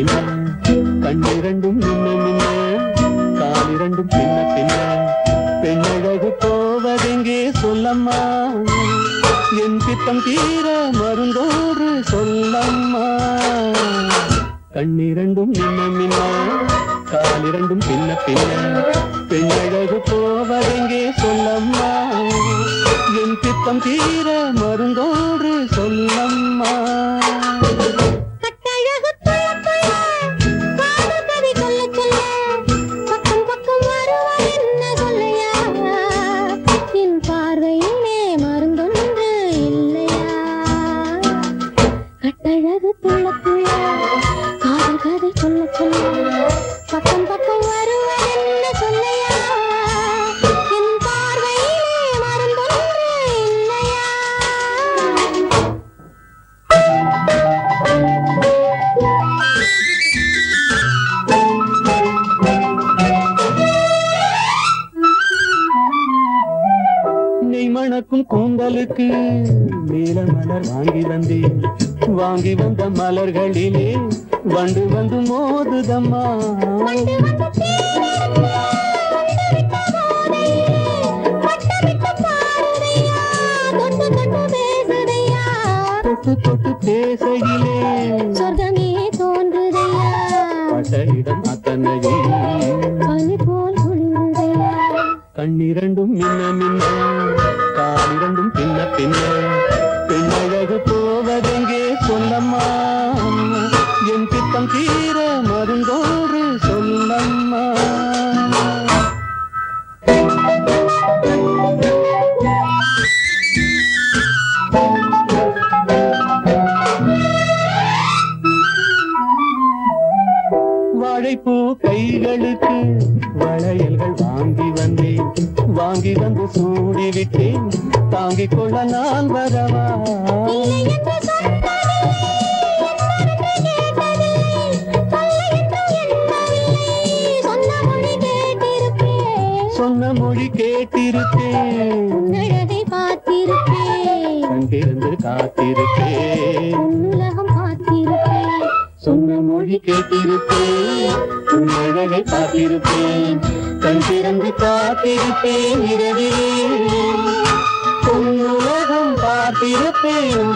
பின்ன கண்ணிரண்டும் மின்ன மின்ன காலிரண்டும் பின்ன பின்ன பெண்ணழகு போவதெங்கே சொல்லம்மா என் பித்தம் தீர மருந்தோடு சொல்லம்மா கண்ணிரண்டும் மின்ன மின்ன காலிரண்டும் பின்ன பின்ன பெண்ணழகு போவதெங்கே சொல்லம்மா என் பித்தம் தீர மருந்தோடு சொல்லம்மா பக்கம் பக்கம் வருவதென்ன சொல்லையா என் பார்வையிலே மருந்தொன்று இல்லையா நெய் மணக்கும் கூந்தலுக்கு நீல மலர் வாங்கி வந்த மலர்களிலே வண்டு வந்து மோதுதம்மா தொட்டு தொட்டு பேசையிலே சொர்க்கமே தோன்றுதையா பட்ட இடம் அத்தனையும் பனி போல் குளிருதையா கண்ணிரண்டும் மின்ன மின்ன காலிரண்டும் பின்ன பின்ன பெண்ணழகு போவதெங்கே சொல்லம்மா என் பித்தம் தீர மருந்தோடு சொல்லம்மா வாழைப்பூ கைகளுக்கு வளையல்கள் வாங்கி வந்து சூடிவிட்டேன் தாங்கிக் கொள்ள நான் வரவா சொன்ன மொழி கேட்டிருப்பேன் உன்னழகை பார்த்திருப்பேன் கண்டிருந்து காத்திருப்பேன் உலகம் பார்த்திருப்பேன் சொன்ன மொழி கேட்டிருப்பேன் உன்னழகை பார்த்திருப்பேன் கண்டிருந்து காத்திருப்பேன் இரவிலே உலகம் பார்த்திருப்பேன்